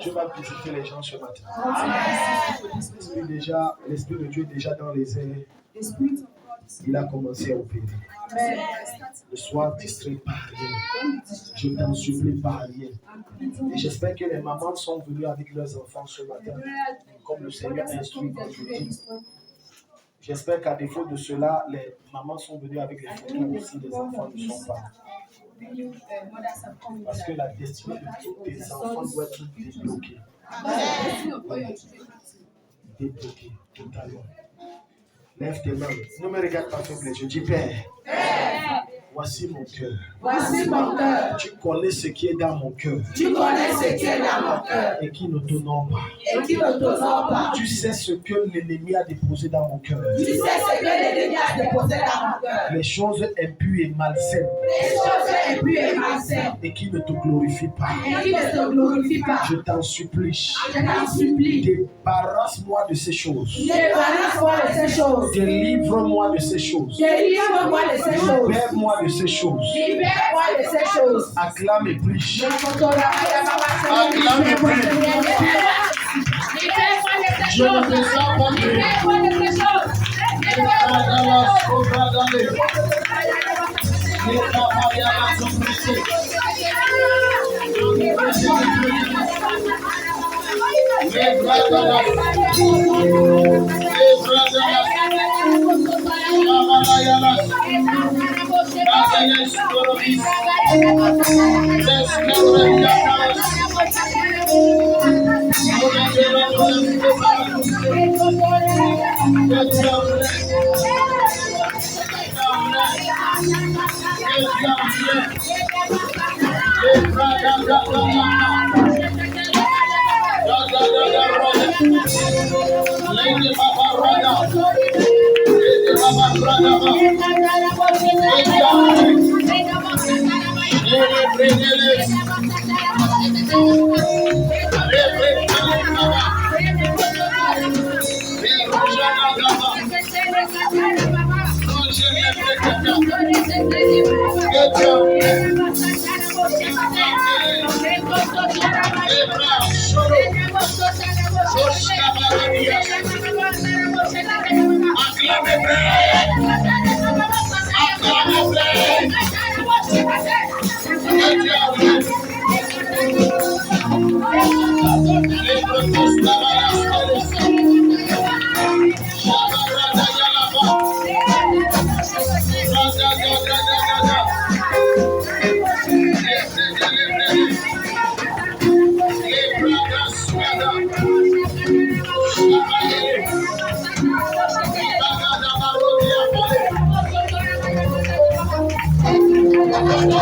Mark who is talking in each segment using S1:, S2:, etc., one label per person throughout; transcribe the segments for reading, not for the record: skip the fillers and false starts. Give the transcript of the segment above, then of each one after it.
S1: Dieu va visiter les gens ce matin. L'Esprit de Dieu est déjà dans les airs. Il a commencé à opérer. Ne sois distrait par rien. Je t'en supplie par rien. Et j'espère que les mamans sont venues avec leurs enfants ce matin, comme le Seigneur instruit quand je dis. J'espère qu'à défaut de cela, les mamans sont venues avec les photos aussi des enfants ne sont pas. Parce que la destinée de tous tes enfants doit être débloquée. Débloquée totalement. Lève tes mains. Ne me regarde pas, s'il te plaît. Je dis Père. Voici mon cœur.
S2: Voici mon cœur.
S1: Tu connais ce qui est dans mon cœur.
S2: Tu connais ce qui est dans mon cœur.
S1: Et qui ne t'honore pas.
S2: Et qui ne t'honore pas.
S1: Tu sais ce que l'ennemi a déposé dans mon cœur.
S2: Tu sais ce que l'ennemi a déposé dans mon cœur.
S1: Les choses impures et malsaines.
S2: Les choses impures et malsaines.
S1: Et qui ne te glorifient pas.
S2: Et qui ne te glorifient pas.
S1: Je t'en supplie.
S2: Je t'en supplie.
S1: Débarrasse-moi de ces choses.
S2: Débarrasse-moi de ces choses.
S1: Délivre-moi de ces choses.
S2: Délivre-moi de ces choses.
S1: Libère-moi de ces choses.
S2: Libère-moi de ces choses.
S1: Acclame et prie.
S2: Acclame
S1: et prie. Je ne te sens pas plus.
S2: Libère-moi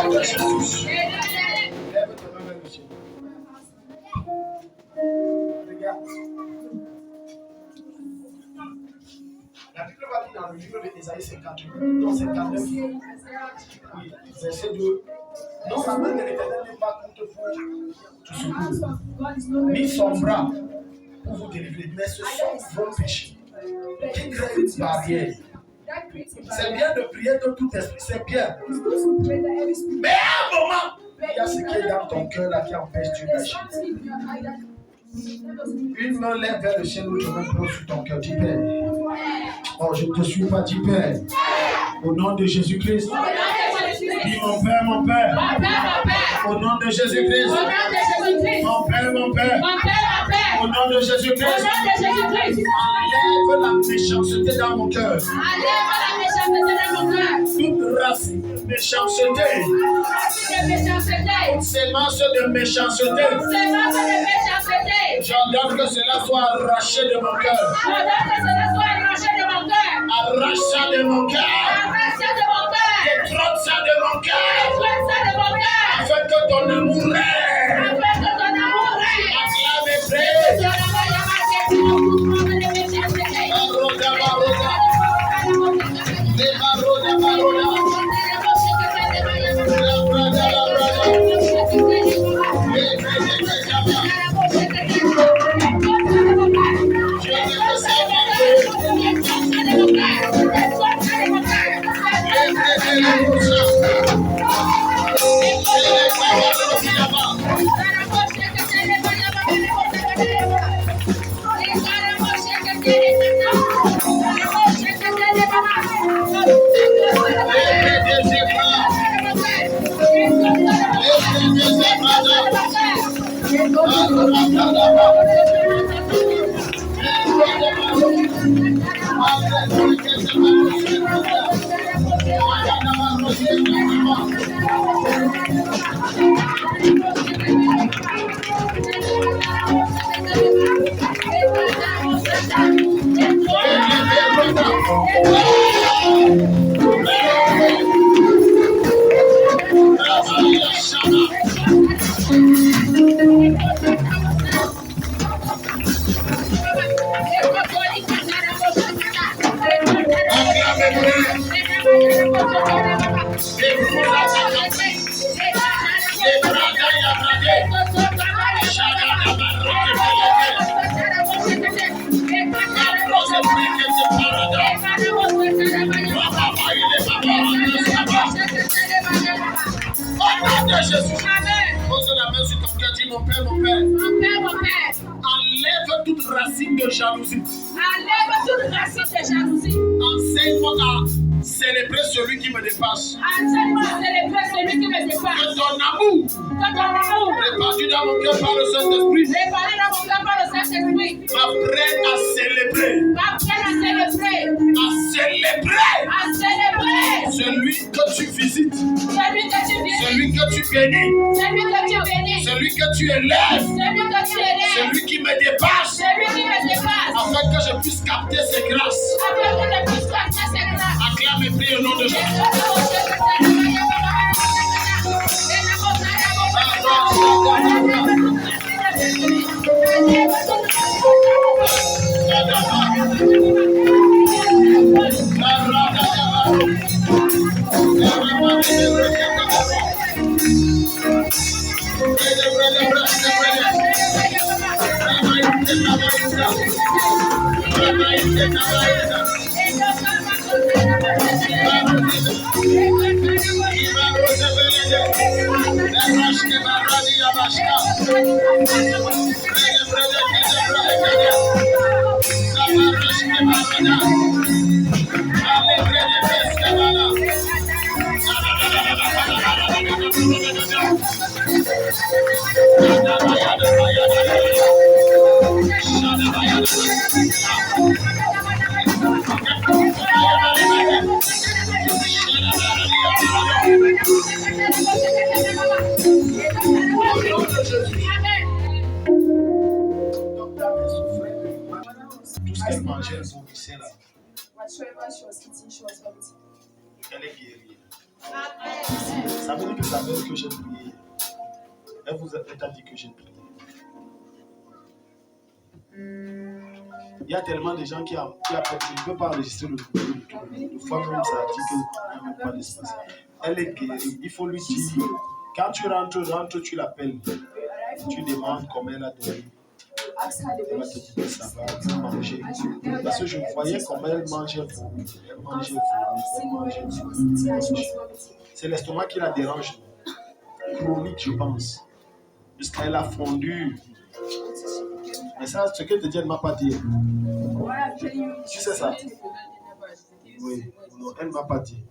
S2: de ces choses.
S1: La Bible va dire dans le livre d'Ésaïe 58, non 59, oui, verset 2. Non, la main de l'Éternel n'est pas contre vous, tout secours, ni son bras pour vous délivrer, mais ce sont vos péchés qui créent une barrière. C'est bien de prier de tout esprit, c'est bien. Mais à un moment, il y a ce qui est dans ton cœur là qui empêche Dieu d'agir. Une main lève vers le ciel, l'autre main pose sur ton cœur. Dis Père. Oh, je ne te suis pas, dis Père. Au nom de Jésus-Christ. Dis mon Père, mon Père. Au nom de Jésus-Christ. Mon Père, mon Père. Au nom de Jésus-Christ. Enlève la méchanceté dans mon cœur. Toute race de méchanceté. Toute sémence de méchanceté. J'ordonne que cela soit arraché de mon cœur. Arrache ça de mon cœur. Détrône ça de mon cœur. Afin que ton amour règne. Acclame et prie. Jésus. Pose la main sur ton cœur, dis mon Père, mon Père. Enlève toute racine de jalousie. Enseigne-moi à célébrer celui qui me dépasse. Que ton amour répandu dans mon cœur par le Saint-Esprit m'apprenne à célébrer. À célébrer celui que tu visites. Celui que tu bénis. Celui que tu élèves. Celui qui me dépasse. Afin que je puisse capter ses grâces. Acclame et prie au nom de Jésus. Tout ce qu'elle mangeait, elle vomissait là. Elle est guérie. Ça veut dire que ça veut dire que j'ai prié. Elle vous a dit que j'ai prié. Il y a tellement de gens qui appellent. Je ne peux pas enregistrer le fois même ça dit qu'il n'y a pas d'espace. Elle est guérie. Il faut lui dire. Quand tu rentres, tu l'appelles. Tu demandes comment elle a dormi. Elle va te dire que ça va manger. Parce que je voyais comment elle mangeait vomi. Elle mangeait vomi. C'est l'estomac qui la dérange. Chronique, je pense. Puisqu'elle a fondu. Mais ça, ce qu'elle te dit, elle ne m'a pas dit. Tu sais ça? Oui. Non, elle ne m'a pas dit.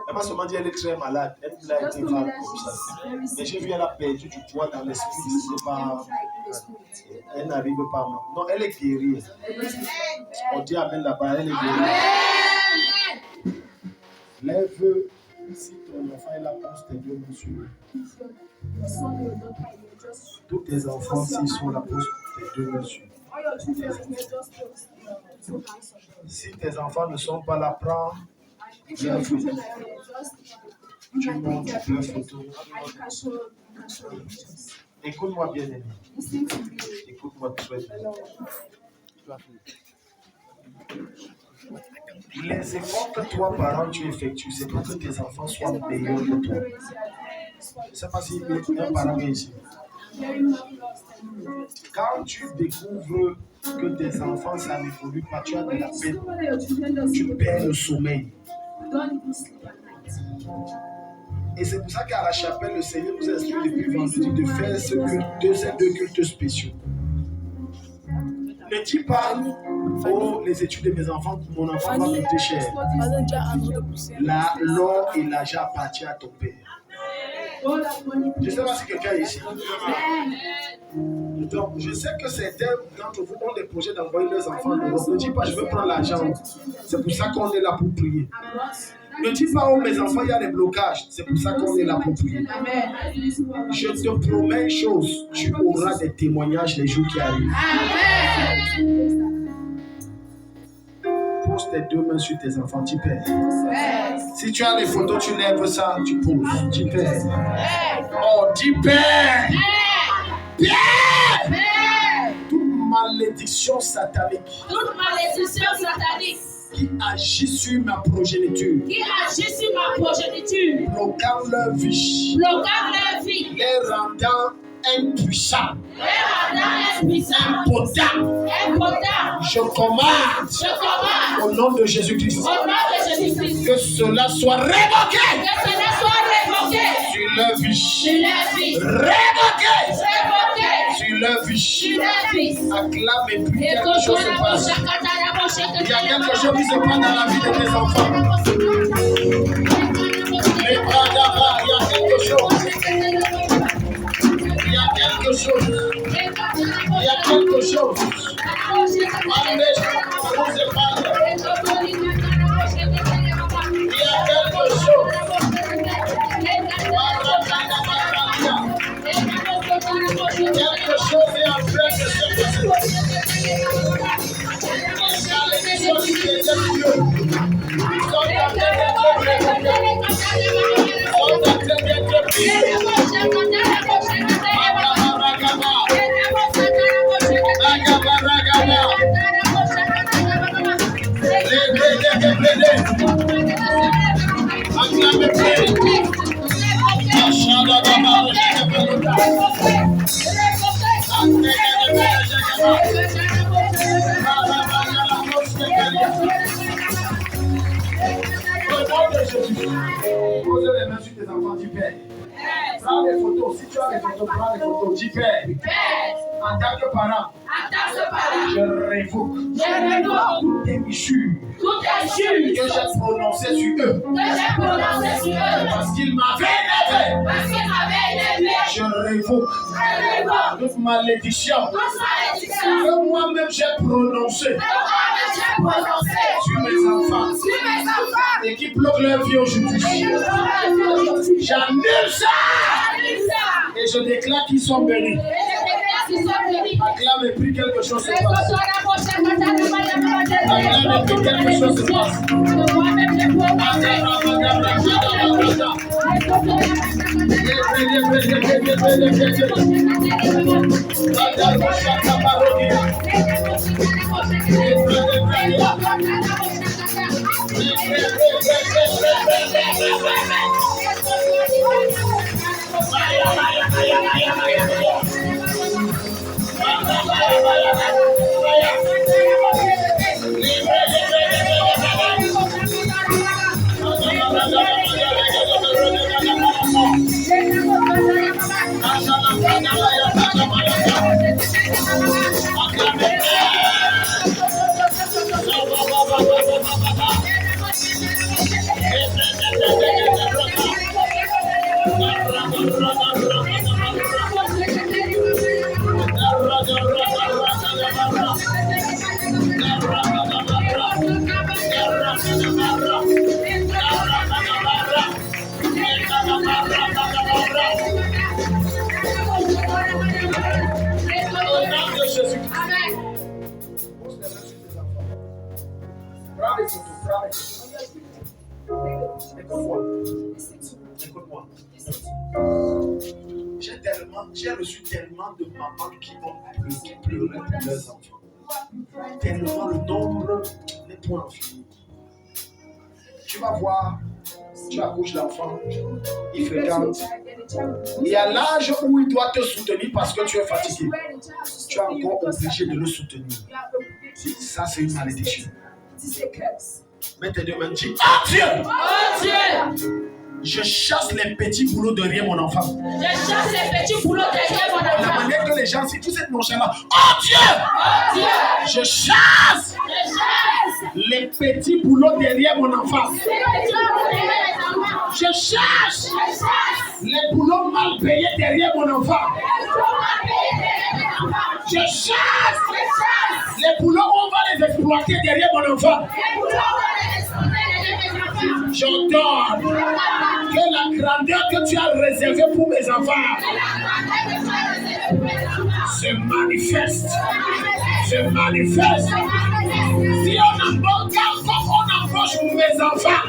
S1: Elle m'a seulement dit qu'elle est très malade. Elle a été malade comme ça. Mais j'ai vu qu'elle a perdu du poids dans l'esprit. Elle n'arrive pas à moi. Non, elle est guérie. On dit amen là-bas, elle est guérie. Lève, si ton enfant est là, pose tes deux mains sur lui. Tous tes enfants, s'ils sont là, pose tes deux mains sur lui. Si tes enfants ne sont pas là, prends leur photo. Tu montes leur photo. Écoute-moi bien, aimé. Écoute-moi très bien. Les efforts que toi, parent, tu effectues, c'est pour que tes enfants soient meilleurs que toi. Je ne sais pas si un parent est ici. Quand tu découvres que tes enfants, ça n'évolue pas, tu as de la peine, tu perds le sommeil. Et c'est pour ça qu'à la chapelle, le Seigneur nous instruit depuis vendredi de faire ces deux cultes spéciaux. Ne dis pas, oh, les études de mes enfants, mon enfant va coûter cher. L'or et l'argent appartiennent à ton père. Je ne sais pas si quelqu'un est ici. Donc, je sais que certains d'entre vous ont des projets d'envoyer leurs enfants en Europe. Ne dis pas, je veux prendre l'argent. C'est pour ça qu'on est là pour prier. Ne dis pas, oh mes enfants, il y a des blocages. C'est pour ça qu'on est là pour prier. Je te promets une chose, tu auras des témoignages les jours qui arrivent. Pose tes deux mains sur tes enfants, tu paies. Si tu as les photos, tu lèves ça, tu poses, tu paies. Oh, tu paies. Toute malédiction satanique. Qui agit sur ma progéniture. Bloquant leur vie. Les rendant impuissants. Impotents. Je commande. Au nom de Jésus-Christ. Que cela soit révoqué. Sur leur vie. Révoqué. Sur leur vie. Acclame et prie, quelque chose se passe. Il y a quelque chose qui se passe dans la vie de tes enfants. Les bras d'Abba, il y a quelque chose. Il y a quelque chose. Il y a quelque chose. Allez, vous épale. Il y a quelque chose. Quelque chose est en train de se passer. Posez les mains sur tes enfants, dis Père. Prends les photos, si tu as les photos, prends les photos, dis Père. En tant que parent, je révoque toute émission que j'ai prononcée sur eux. Parce qu'ils m'avaient élevé. Je révoque toute malédiction que moi-même j'ai prononcée sur mes enfants et qui bloquent leur vie aujourd'hui. J'annule ça et je déclare qu'ils sont bénis. Acclame et prie, quelque chose se passe. Acclame et prie, quelque chose se passe. Écoute-moi. J'ai reçu tellement de mamans qui pleurent pour leurs enfants. Tellement le nombre n'est point infini. Tu vas voir, tu accouches l'enfant, il fréquente. Il y a l'âge où il doit te soutenir parce que tu es fatigué. Tu es encore obligé de le soutenir. Ça, c'est une malédiction. Mets tes deux mains, dis oh Dieu!
S2: Oh Dieu!
S1: Je chasse les petits boulots derrière mon enfant.
S2: Je chasse les petits boulots derrière mon enfant.
S1: La manière que les gens, si vous êtes nonchalants, oh Dieu!
S2: Oh Dieu!
S1: Je chasse les petits boulots derrière mon enfant. Je chasse Les boulots mal payés derrière mon enfant. Je chasse les boulots où on va les exploiter derrière mon enfant. J'ordonne que la grandeur que tu as réservée pour mes enfants se manifeste. Se manifeste. Si on embauche mes enfants,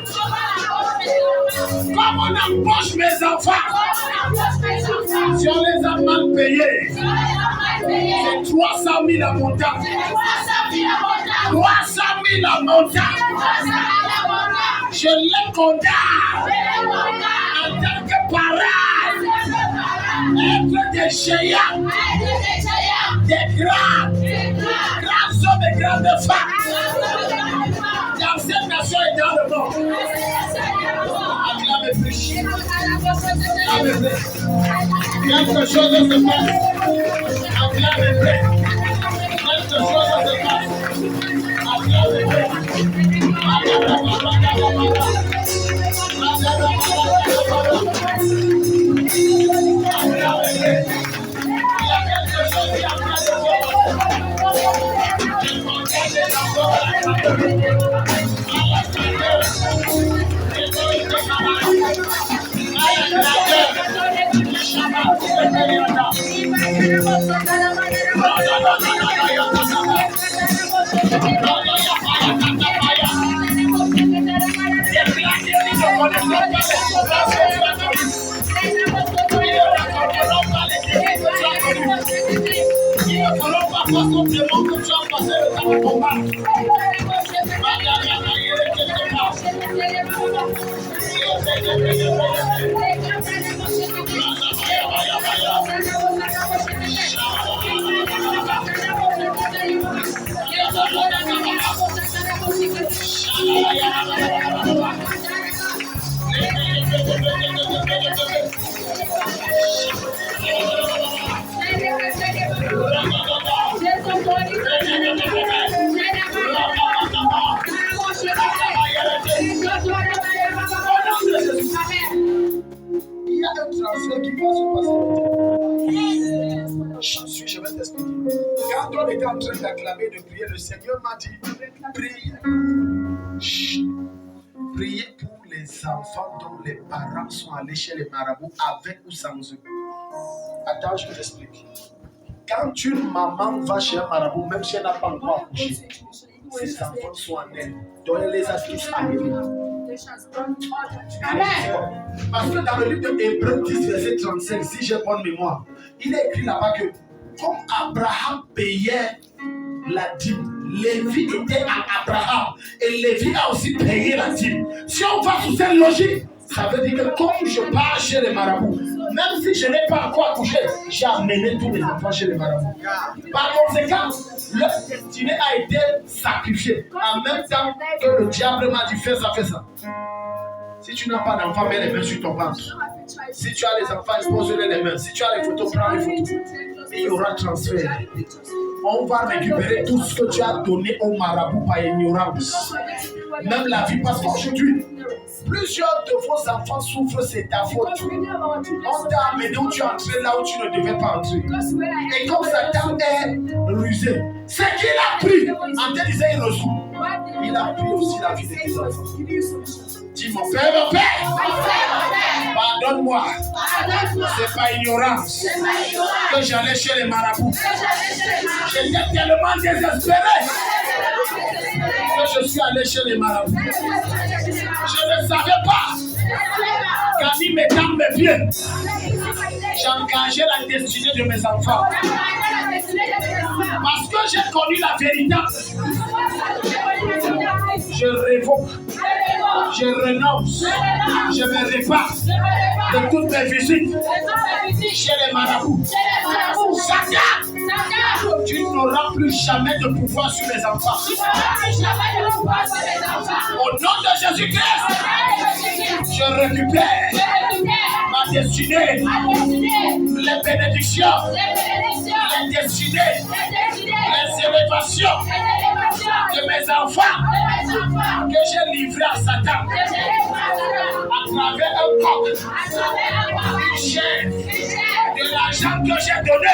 S1: comme on embauche mes enfants, si on les a mal payés, c'est 300 000 à montant. 300 000 à montant. Je les condamne en tant que parents, être des géants, des grands hommes et grandes femmes dans cette nation et dans le monde. Acclamez plus. Acclamez plus. Quelque chose se passe. Acclamez plus. Quelque chose se passe. Acclamez plus. Je vais t'expliquer. Quand on était en train d'acclamer, de prier, le Seigneur m'a dit, priez pour les enfants dont les parents sont allés chez les marabouts avec ou sans eux. Attends, je t'explique. Quand une maman va chez un marabout, même si elle n'a pas encore accouché, ses enfants sont en elle. Donc elle les a tous amenés. Amen. Parce que dans le livre de Hébreux 10, verset 35, si j'ai bonne mémoire, il est écrit là-bas que comme Abraham payait la dîme, Lévi était à Abraham et Lévi a aussi payé la dîme. Si on va sous cette logique, ça veut dire que comme je pars chez les marabouts, même si je n'ai pas encore accouché, j'ai amené tous mes enfants chez les marabouts. Par conséquent, leur destiné a été sacrifié. En même temps que le diable m'a dit fais ça, fais ça. Si tu n'as pas d'enfant, mets les mains sur ton ventre. Si tu as les enfants, expose-les les mains. Si tu as les photos, prends les photos. Et il y aura transfert. On va récupérer tout ce que tu as donné au marabout par ignorance. Même la vie, parce qu'aujourd'hui, plusieurs de vos enfants souffrent, c'est ta faute. On t'a amené où tu es entré, là où tu ne devais pas entrer. Et comme Satan est rusé, ce qu'il a pris, en te disant il reçoit, il a pris aussi la vie de tes enfants. Dis mon père, pardonne-moi. C'est pas ignorance que j'allais chez les marabouts. J'étais tellement désespéré que je suis allé chez les marabouts. Je ne savais pas qu'en y mettant mes pieds, j'engageais la destinée de mes enfants. Parce que j'ai connu la vérité. Je révoque, je renonce, je me répare de toutes mes visites chez les marabouts. Satan, tu n'auras plus jamais de pouvoir sur mes enfants. Au nom de Jésus-Christ, je récupère ma destinée, les bénédictions, les destinées, les élévations de mes enfants que j'ai livrés à Satan à travers un coq, une chaîne, de l'argent que j'ai donné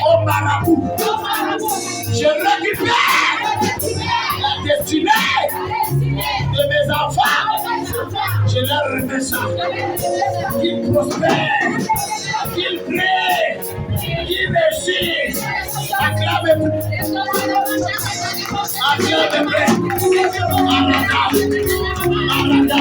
S1: au marabout. Je récupère la destinée de mes enfants. Je leur remets ça. Qu'ils prospèrent, qu'ils brillent, qu'ils réussissent. Acclamez-vous. Acclamez-vous. Arada.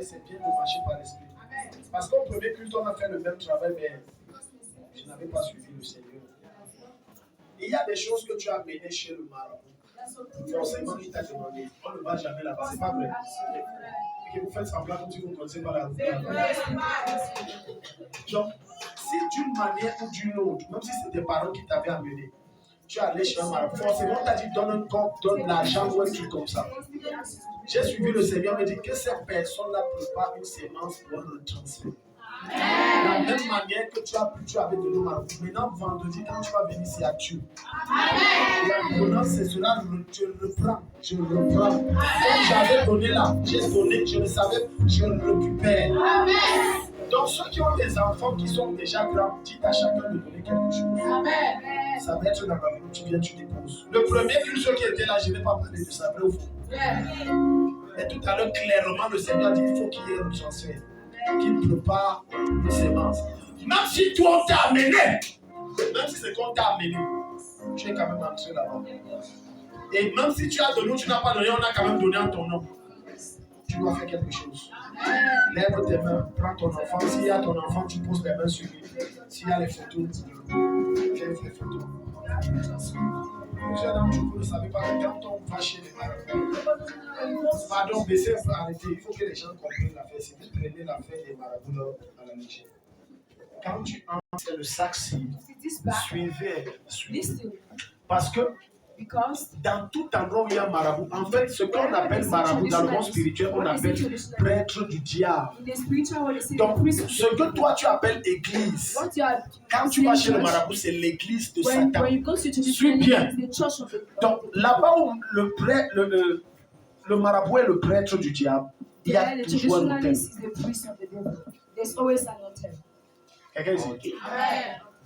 S1: C'est bien de marcher par l'esprit. Parce qu'au premier culte, on a fait le même travail, mais je n'avais pas suivi le Seigneur. Il y a des choses que tu as menées chez le marabout. Forcément, il t'a demandé. On ne va jamais là-bas. C'est pas vrai. Et que vous faites semblant comme si vous ne connaissez pas la route. Donc, si d'une manière ou d'une autre, même si c'est tes parents qui t'avaient amené, tu es allé chez un marabout, forcément, on t'a dit donne un coq, donne l'argent ou un truc comme ça. J'ai suivi le Seigneur, me dit que cette personne-là prépare une sémence pour un transfert. De la même manière que tu avais donné au marabout. Maintenant, vendredi, quand tu vas venir ici à Dieu, la c'est cela, je le reprends. Comme j'avais donné là, j'ai donné, je le savais, je le récupère. Donc, ceux qui ont des enfants qui sont déjà grands, dites à chacun de donner quelque chose. Ça va être dans la vie où tu viens, tu déposes. Le premier culte qui était là, je ne vais pas parler de ça, vrai ou faux. Et tout à l'heure, clairement, le Seigneur dit qu'il faut qu'il y ait un transfert, qu'il prépare une sémence. Même si toi, on t'a amené, même si c'est qu'on t'a amené, tu es quand même entré là-bas. Et même si tu as donné ou tu n'as pas donné, on a quand même donné en ton nom. Tu dois faire quelque chose. Lève tes mains, prends ton enfant. S'il y a ton enfant, tu poses les mains sur lui. S'il y a les photos, lève les photos. Plusieurs d'entre vous ne savez pas que quand on va chez les marabouts, pardon, baissez un peu, arrêtez. Il faut que les gens comprennent l'affaire. Si vous prenez l'affaire des marabouts à la légère. Quand tu entres le sac, suivez. Parce que dans tout endroit où il y a un marabout, en fait, ce qu'on appelle marabout dans le monde spirituel, on appelle prêtre du diable. Donc, ce que toi tu appelles église, quand tu vas chez le marabout, c'est l'église de Satan. Suis bien. Donc, là-bas où le marabout est le prêtre du diable, il y a toujours un hôtel. Quelqu'un ici?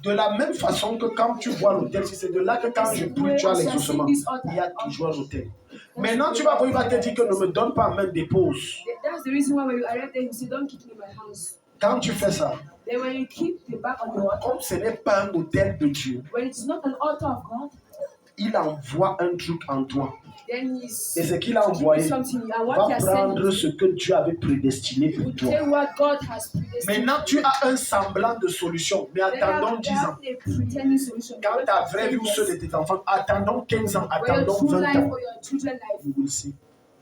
S1: De la même façon que quand tu vois l'autel, si c'est de là que quand je prie, tu as l'exaucement, il y a toujours un autel. Maintenant, tu vas voir, il va te dire que ne me donne pas main, dépose. Quand tu fais ça, comme ce n'est pas un autel de Dieu, il envoie un truc en toi. Et ce qu'il a envoyé va prendre ce que Dieu avait prédestiné pour toi. Maintenant, tu as un semblant de solution, mais attendons 10 ans. Quand ta vraie vie ou ceux de tes enfants, attendons 15 ans, attendons 20 ans.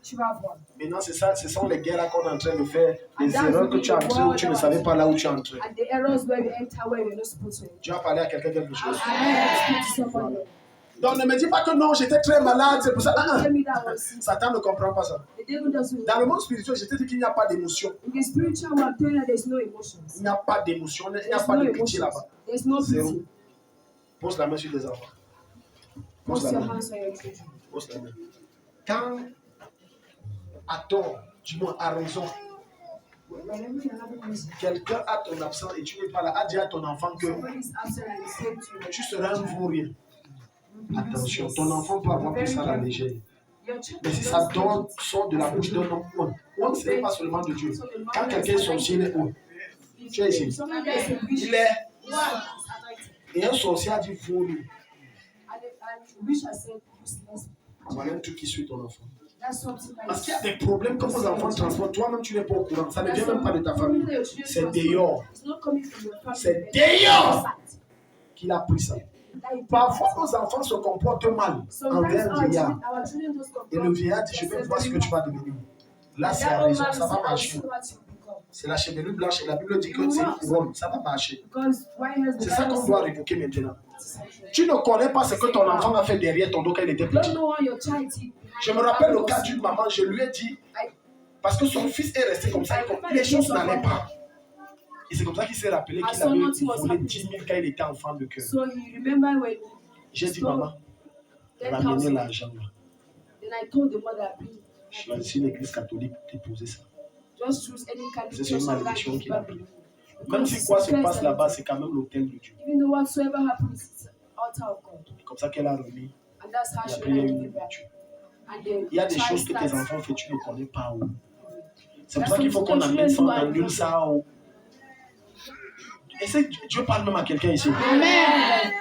S1: Tu vas voir. Maintenant, c'est ça, ce sont les guerres qu'on est en train de faire, les erreurs que tu as entrées où tu ne savais pas là où tu es entré. Tu as parlé à quelqu'un quelque chose. Donc ne me dis pas que non, j'étais très malade, c'est pour ça. Satan ne comprend pas ça. Dans le monde spirituel, je te dis qu'il n'y a pas d'émotion. Il n'y a pas d'émotion, il n'y a pas de pitié là-bas. Zéro. Pose la main sur les enfants. Pose la main. Pose la main. Quand, à tort, du moins à raison, Quelqu'un a ton absent et tu n'es pas là, a dit à ton enfant que tu seras un vaurien. Attention, ton enfant peut avoir pris ça à la légère. Mais si ça sort de la bouche d'un homme, ce n'est pas seulement de Dieu. Quand quelqu'un est sorcier, il est où? Tu es ici. Il est. Et un sorcier a dit vaurien. Voilà un truc qui suit ton enfant. Parce qu'il y a des problèmes que vos enfants transportent. Toi-même, tu n'es pas au courant. Ça ne vient même pas de ta famille. C'est dehors. C'est dehors qu'il a pris ça. Parfois, nos enfants se comportent mal envers le vieillard. Et le vieillard dit, je vais voir ce que tu vas devenir. Là, c'est la raison, ça va marcher. C'est la chevelure blanche et la Bible dit que c'est une couronne. Ça va marcher. C'est ça qu'on doit révoquer maintenant. Tu ne connais pas ce que ton enfant a fait derrière ton dos quand il était petit. Je me rappelle le cas d'une maman, je lui ai dit, parce que son fils est resté comme ça, et les choses n'allaient pas. Et c'est comme ça qu'il s'est rappelé qu'il avait volé 10 000 quand il était enfant de cœur. J'ai dit, maman, ramenez l'argent là. Choisis une église catholique pour déposer ça. C'est une malédiction qu'il a pris. Même si quoi se passe là-bas, c'est quand même l'autel de Dieu. C'est comme ça qu'elle a remis. Il a prié une ouverture. Il y a des choses que tes enfants font, tu ne connais pas. C'est pour ça qu'il faut qu'on amène ça, on annule ça. Et c'est Dieu parle même à quelqu'un ici. Amen.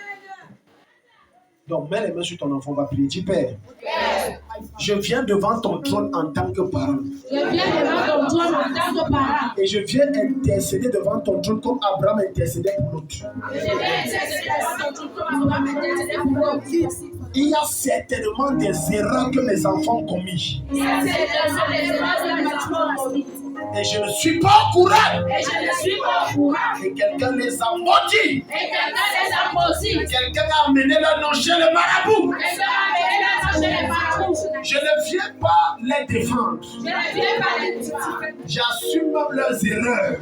S1: Donc, mets les mains sur ton enfant, on va prier. Dis, Père, je viens devant ton trône en tant que parent. Et je viens intercéder devant ton trône comme Abraham intercédait pour l'autre. Il y a certainement des erreurs que mes enfants ont commises. Et je ne suis pas au courant. Et quelqu'un les a maudits. Quelqu'un a amené leur nom chez le marabout. Je ne viens pas les défendre. J'assume même leurs erreurs.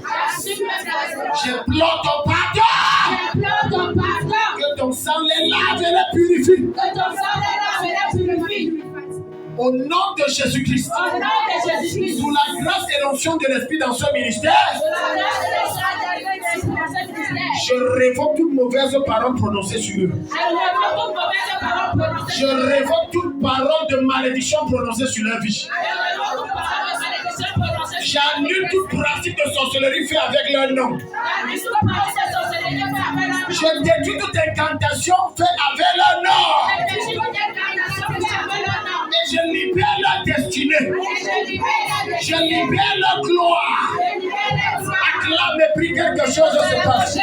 S1: J'implore ton pardon. Que ton sang les lave et les purifie. Au nom de Jésus-Christ, sous la grâce et l'onction de l'Esprit dans ce ministère, je révoque toute mauvaise parole prononcée sur eux. Je révoque toute parole de malédiction prononcée sur leur vie. J'annule toute pratique de sorcellerie faite avec leur nom. Je détruis toute incantation faite avec leur nom. Et je libère leur destinée. Je libère leur gloire. Acclame et prie quelque chose se passe.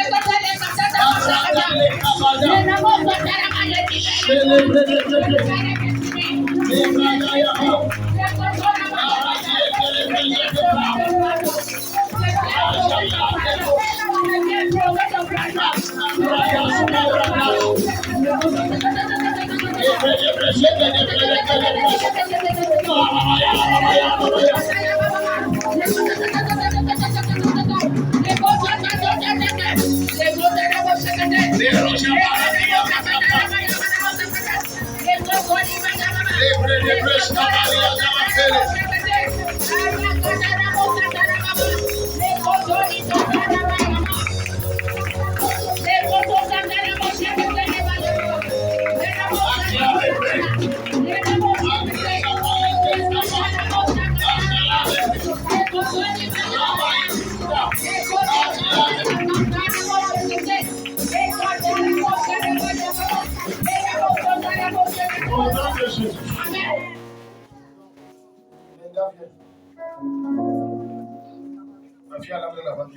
S1: Ma fille a l'âme de la banque.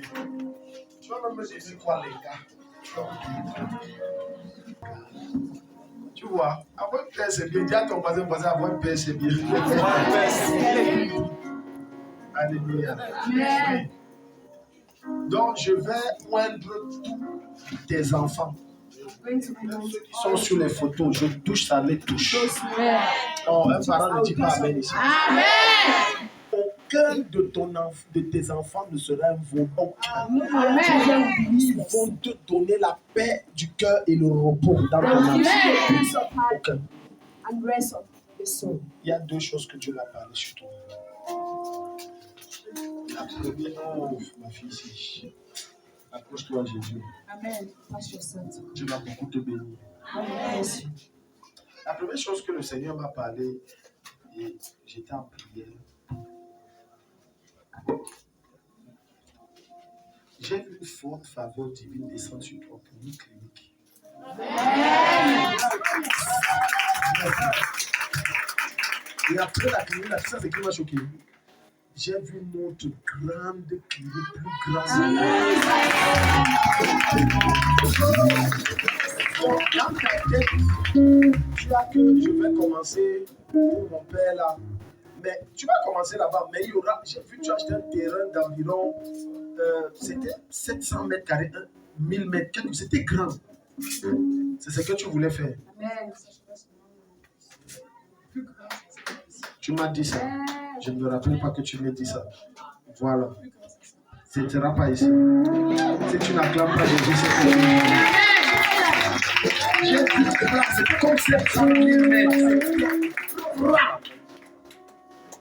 S1: Tu vas même me dire quoi les gars. Tu vois, avoir un père c'est bien. Dis à ton voisin, avoir un père c'est bien. Alléluia. Donc je vais moindre tous tes enfants. Ceux qui sont sur les photos, je touche, ça les touche. Oh, un parent ne dit pas amen ici. Amen. Aucun de tes enfants ne sera un veau. Ils vont te donner la paix du cœur et le repos dans ton âme. Aucun. Il y a deux choses que Dieu m'a parlé sur toi. Oh, ma fille, ici. Accroche-toi, Jésus.
S2: Amen.
S1: Dieu va beaucoup te bénir.
S2: Amen.
S1: La première chose que le Seigneur m'a parlé, et j'étais en prière, j'ai vu une forte faveur divine descendre sur toi pour une clinique. Amen. Et après la clinique, ça c'est qui m'a choqué. J'ai vu une autre grande clinique, plus grande. Donc, dans ta tête, tu as que je vais commencer pour mon père là. Mais tu vas commencer là-bas, mais il y aura, j'ai vu tu as acheté un terrain d'environ, c'était 700 mètres carrés, 1000 mètres carrés, c'était grand. C'est ce que tu voulais faire. Tu m'as dit ça. Je ne me rappelle pas que tu m'as dit ça. Voilà. Ce ne sera pas ici. Si tu n'acclames pas Jésus, c'est pour c'est comme 700 000 mètres.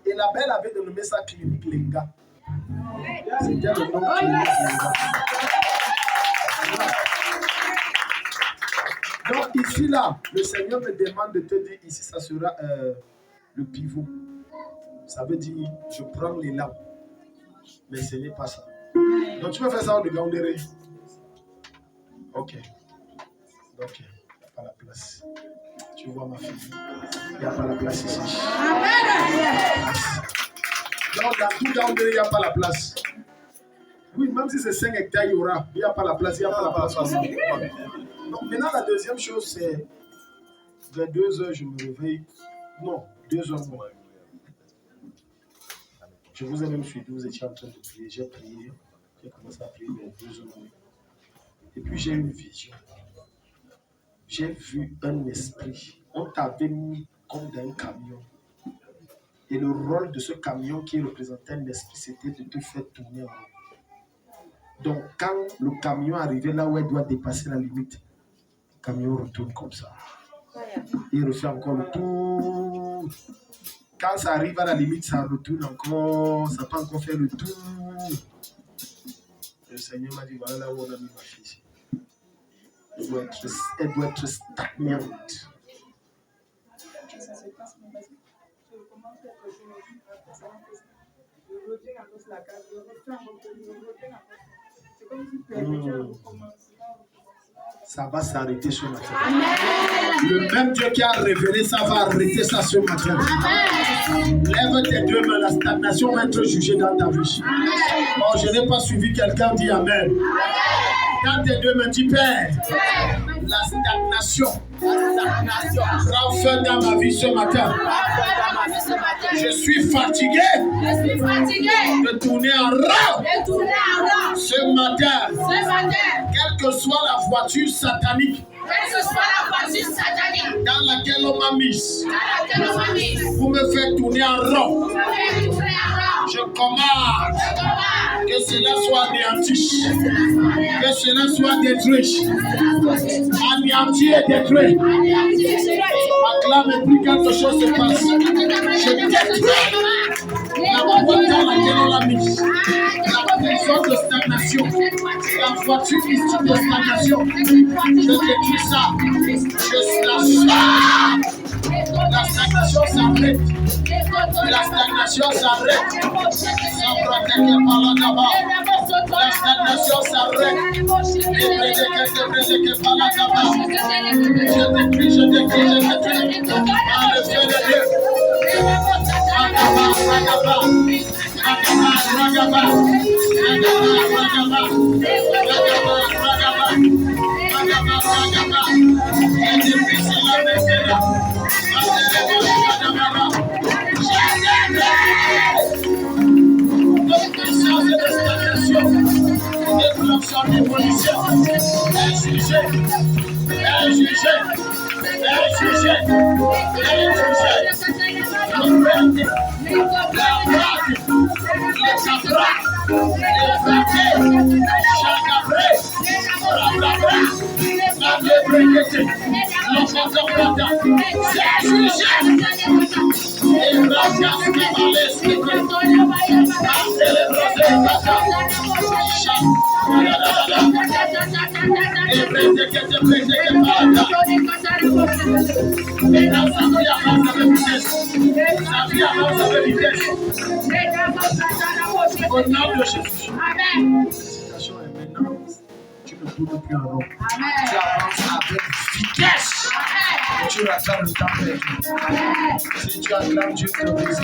S1: Et la belle avait dénommé sa clinique Lenga. C'était le nom clinique Lenga. Donc ici, là, le Seigneur me demande de te dire, ici, ça sera le pivot. Ça veut dire, je prends les lampes. Mais ce n'est pas ça. Donc tu veux faire ça au Gandéré. Ok. Donc, il n'y a pas la place. Tu vois ma fille. Il n'y a pas la place ici. Donc, dans tout Gandéré, il n'y a pas la place. Oui, même si c'est 5 hectares, il y aura. Il n'y a pas la place. Il n'y a pas la place. Donc, maintenant, la deuxième chose, c'est vers 2 heures, je me réveille. Non, 2 heures moins. Je vous ai même suivi, vous étiez en train de prier. J'ai prié. J'ai commencé à prier vers 2 heures moins. Et puis, j'ai eu une vision. J'ai vu un esprit. On t'avait mis comme dans un camion. Et le rôle de ce camion qui représentait un esprit, c'était de te faire tourner en rond. Donc, quand le camion arrivait là où il doit dépasser la limite, le camion retourne comme ça. Il refait encore le tour. Quand ça arrive à la limite, ça retourne encore. Ça peut encore faire le tour. Et le Seigneur m'a dit, voilà là où on a mis ma fille. Elle doit être stagnante. Ça va s'arrêter ce matin. Amen. Le même Dieu qui a révélé ça va arrêter ça ce matin. Amen. Lève tes 2 mains, la stagnation va être jugée dans ta vie. Oh, je n'ai pas suivi quelqu'un, dit Amen. Dans tes 2 mains, dis Père, la stagnation prend fin dans ma vie ce matin. Je suis fatigué de tourner en rond ce matin. Quelle que soit la voiture satanique dans laquelle on m'a mise pour me faire tourner en rond, je commande que cela soit anéanti, que cela soit détruit, anéanti et détruit. Acclame et prie, quelque chose se passe. Je détruis la boîte dans laquelle on l'a mise, la maison de stagnation, la voiture issue de stagnation. Je détruis ça. Je la la stagnation s'arrête. La stagnation s'arrête. Sans protéger par la d'abord. La stagnation s'arrête. Je détruis, je détruis. Par le feu de Dieu. Au nom de Jésus.
S2: Amen.
S1: La situation est maintenant, tu ne tournes plus en rond.
S2: Amen.
S1: Tu avances avec vitesse. Et tu rattrapes le temps perdu. Si tu acclames, Dieu te brise.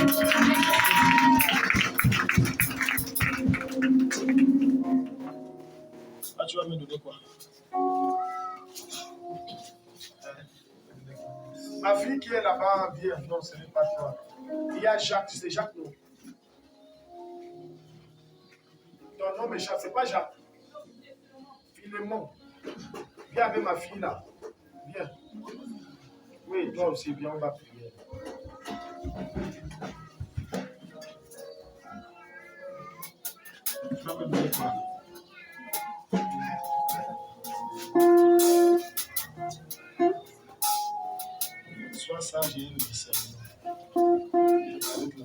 S1: Ah, tu vas me donner quoi? Ma fille qui est là-bas, bien. Non, ce n'est pas toi. Il y a Jacques, c'est Jacques, non? Ton nom m'échappe, c'est pas Jacques. Philémon. Viens avec ma fille là. Viens. Oui, toi aussi, viens, on va prier. Tu vas me donner quoi? Sois sage et le discernement.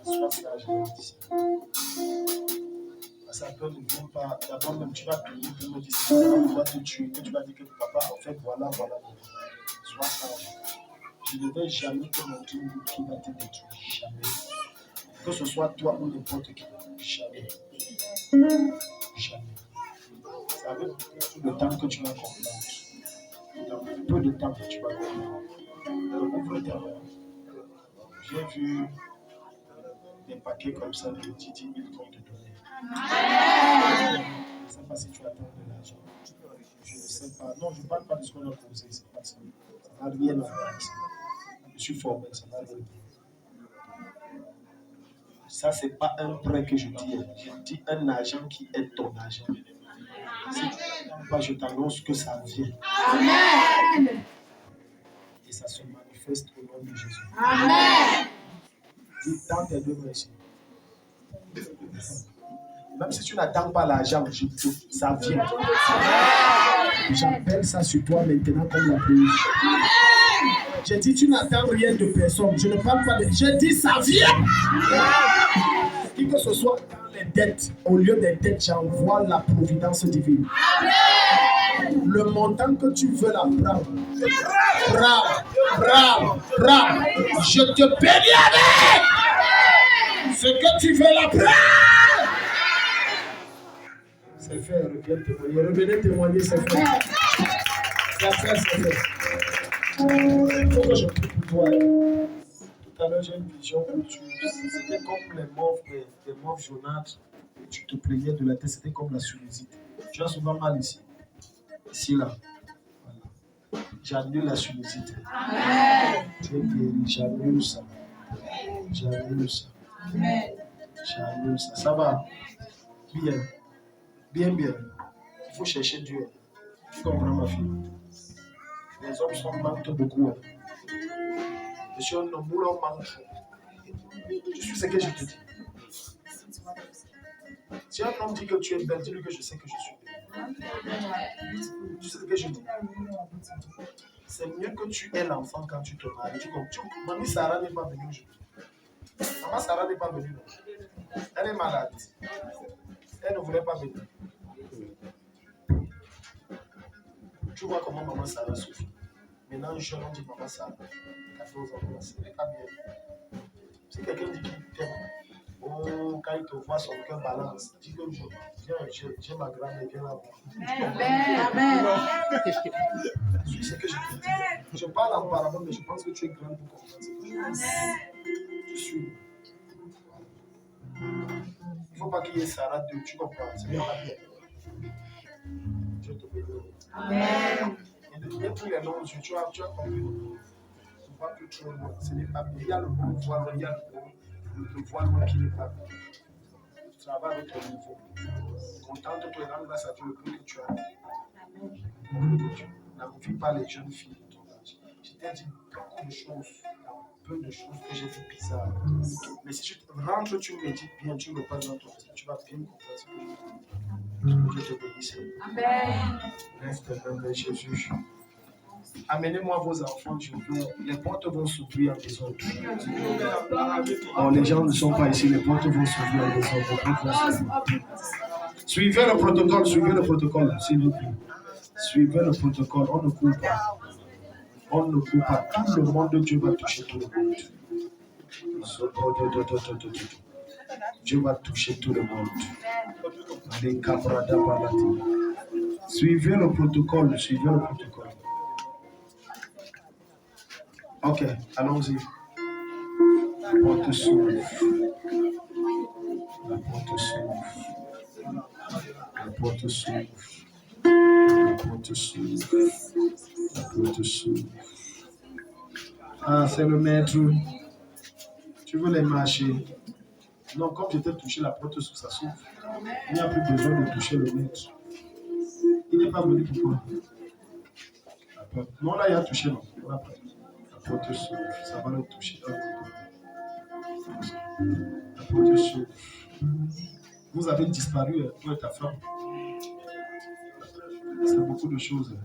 S1: Sois sage et le discernement. Ça ne vient pas. D'abord, même tu vas prier pour me dire que tu vas te tuer, que tu vas dire que papa, en fait, voilà. Sois sage. Je ne vais jamais te montrer une qui va te détruire. Jamais. Que ce soit toi ou n'importe qui. Jamais. Jamais. Ça veut tout le temps que tu vas comprendre. Dans peu de temps que tu vas comprendre. Ouvre tes mains. J'ai vu des paquets comme ça de 10 000 qu'on te donnait. Je ne sais pas si tu attends de l'argent. Je ne sais pas. Non, je ne parle pas de ce qu'on a causé. C'est pas ça. Ça n'a rien à voir avec ça. Je suis formé, ça n'a rien à voir. Ça, ce n'est pas un prêt que je dis. Je dis un argent qui est ton argent. Si tu n'attends pas, je t'annonce que ça vient.
S2: Amen.
S1: Et ça se manifeste au nom de Jésus.
S2: Amen.
S1: Dis, tends tes deux mains ici. Même si tu n'attends pas l'argent, ça vient. J'appelle ça sur toi maintenant comme la prière. J'ai dit, tu n'attends rien de personne. Je ne parle pas de... J'ai dit, ça vient. Qui que ce soit dans les dettes, au lieu des dettes, j'envoie la providence divine. Le montant que tu veux la prendre. Prends. Je te bénis avec ce que tu veux la prendre. C'est fait, reviens témoigner. Revenez témoigner, c'est fait. C'est fait, c'est fait. Il faut que je prie pour toi. Tout à l'heure, j'ai une vision où c'était comme les mauves jaunâtres. Tu te plaignais de la tête, c'était comme la sinusite. Tu as souvent mal ici. Ici, là. Voilà. J'annule la sinusite. Tu es guéri, j'annule ça. J'annule ça. Ça va? Bien. Bien. Il faut chercher Dieu. Tu comprends, ma fille? Les hommes mentent beaucoup. Je suis un homme où l'on ment trop. Tu sais ce que je te dis. Si un homme dit que tu es belle, dis-lui que je sais que je suis belle. Tu sais ce que je dis. C'est mieux que tu aies l'enfant quand tu te maries. Mamie Sarah n'est pas venue aujourd'hui. Maman Sarah n'est pas venue. Elle est malade. Elle ne voulait pas venir. Tu vois comment maman Sarah souffre. Maintenant, je jeune, on dit maman Sarah. 14 ans, ce n'est pas bien. Si quelqu'un dit qu'il t'aime, quand il te voit, son cœur balance. Dis que j'ai ma grand-mère, viens la voir.
S2: Amen.
S1: C'est ce que je te dis. Je parle en parabole, mais je pense que tu es grande pour comprendre. Tu suis. Il ne faut pas qu'il y ait Sarah 2, tu comprends. C'est bien la bien. Je te bénis.
S2: Amen.
S1: Et tous les noms, tu as compris. Tu ne vois plus trop loin. Ce n'est pas bien. Il y a le bon voile, il y a le voile qui n'est pas bien. Tu travailles avec ton niveau. Contente-toi et rends grâce à Dieu le prix que tu as. N'envie pas les jeunes filles de ton âge. Je t'ai dit beaucoup de choses, peu de choses que j'ai fait bizarres. Mais si tu rentres, tu médites bien, tu me passes dans ton esprit, tu vas bien comprendre ce que je dis. Je te bénisse. Amen. Reste vers Jésus. Amenez-moi vos enfants, les portes vont s'ouvrir en désordre. Oh, les gens ne sont pas ici, les portes vont s'ouvrir en désordre. Suivez le protocole, s'il vous plaît. Suivez le protocole, on ne coupe pas. On ne coupe pas. Tout le monde de Dieu va toucher tout le monde. Dieu va toucher tout le monde. Les cabrada balati. Suivez le protocole, Ok, allons-y. La porte s'ouvre. La porte s'ouvre. La porte s'ouvre. La porte s'ouvre. La porte s'ouvre. Ah, c'est le maître. Tu veux les marcher? Non, comme j'étais touché, la porte s'ouvre, ça s'ouvre. Il n'y a plus besoin de toucher le maître. Il n'est pas venu pourquoi? La porte. Non, là, il a touché, non. La porte s'ouvre. Ça va le toucher. La porte s'ouvre. Vous avez disparu, toi et ta femme. C'est beaucoup de choses.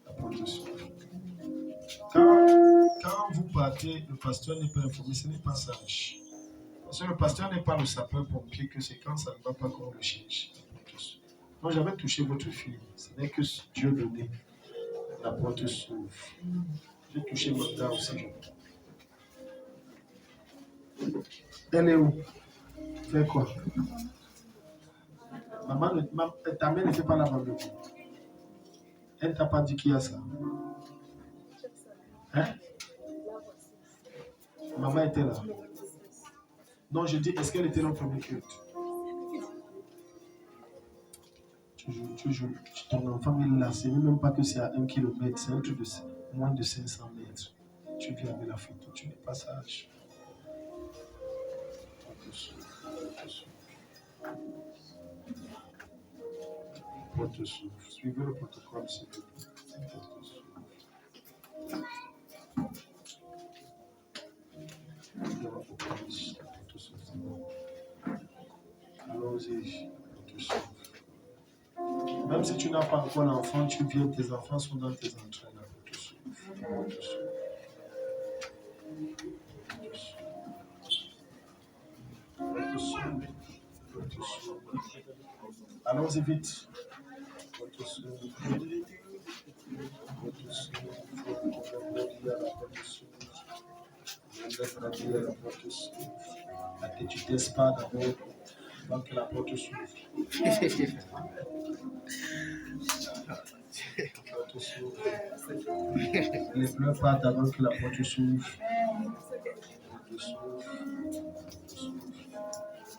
S1: La porte s'ouvre. Quand vous partez, le pasteur n'est pas informé, ce n'est pas sage. Parce que le pasteur n'est pas le sapeur-pompier, que c'est quand ça ne va pas qu'on le cherche. Donc j'avais touché votre fille. Ce n'est que Dieu donné. La porte s'ouvre. J'ai touché mon gars aussi. Elle est où? Fais quoi? Ta mère n'était pas là avec vous. Elle ne t'a pas dit qu'il y a ça. Hein? Maman était là. Non, je dis, est-ce qu'elle était dans le premier culte? Ton enfant est là, c'est même pas que c'est à 1 kilomètre, c'est un truc de moins de 500 mètres. Tu viens avec la photo, tu n'es pas sage. Porte s'ouvre. Suivez le protocole, s'il vous plaît. Porte s'ouvre. Allons-y. Même si tu n'as pas encore l'enfant, tu viens, tes enfants sont dans tes entraînes. Allons-y vite. La têtudesse pas d'abord, avant que la porte s'ouvre. Les pleurs partent avant que la porte s'ouvre.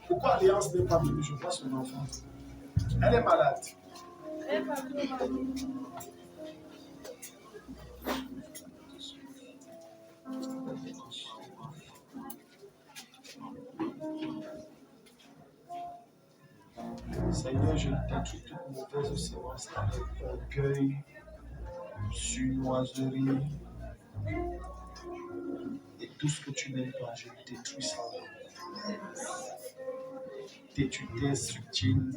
S1: Pourquoi Alliance n'est pas venue? Je vois son enfant. Elle est malade. Seigneur, je détruis toute mauvaise séance avec orgueil, sunoiserie et tout ce que tu n'aimes pas, je détruis ça. Têtudesse subtile.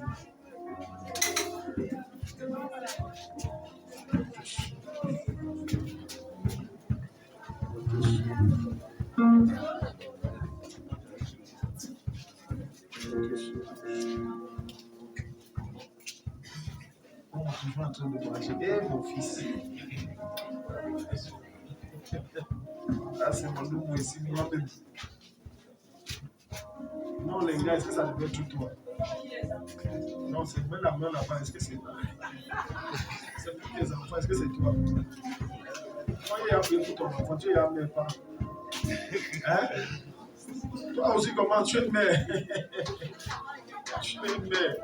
S1: On est toujours en train de manger. Eh, mon fils. Là, c'est mon nom ici. Non, les gars, est-ce que ça devait être toi? Non, c'est même la main là-bas. Est-ce que c'est toi? C'est pour tes enfants. Est-ce que c'est toi? Moi, il y a appelé pour ton enfant. Tu y as même pas. Hein? Toi aussi, comment tu es mère? Tu es mère.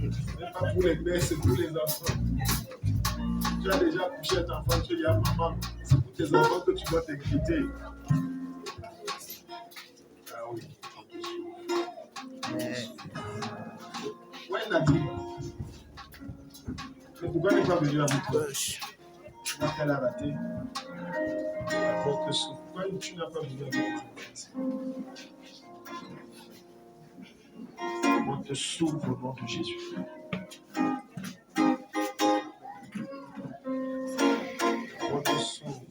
S1: C'est pas pour les mères, c'est pour les enfants. Tu as déjà couché ton enfant, tu dis à maman, c'est pour tes enfants que tu dois t'inquiéter. Ah oui. Ouais, Nadine. Mais pourquoi elle n'est pas venue avec toi? Pourquoi elle a raté? Pourquoi tu n'as pas venu avec tes enfants? On te s'ouvre au nom de Jésus. On te s'ouvre.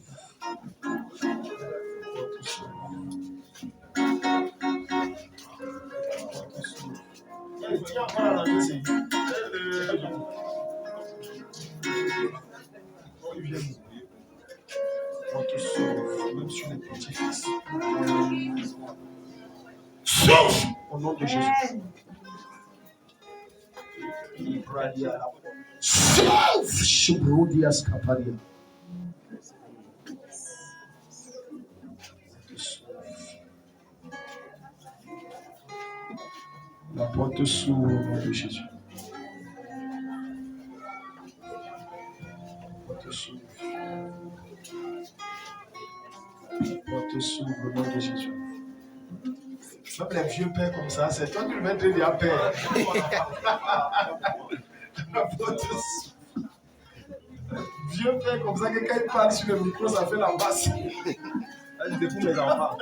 S1: On te s'ouvre. On te s'ouvre. On te sauve, même sur les petits fils. Sauve au nom de Jésus. Sauve Shubrudia Scaparia. La porte s'ouvre au nom de Jésus. La porte s'ouvre. La porte s'ouvre au nom de Jésus. Même les vieux pères comme ça, c'est toi qui le mettrais déjà père. La porte s'ouvre. Vieux père comme ça, que quand il parle sur le micro, ça fait la basse.
S3: Là, je découvre mes enfants.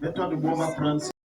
S1: Mets-toi debout, on va prendre.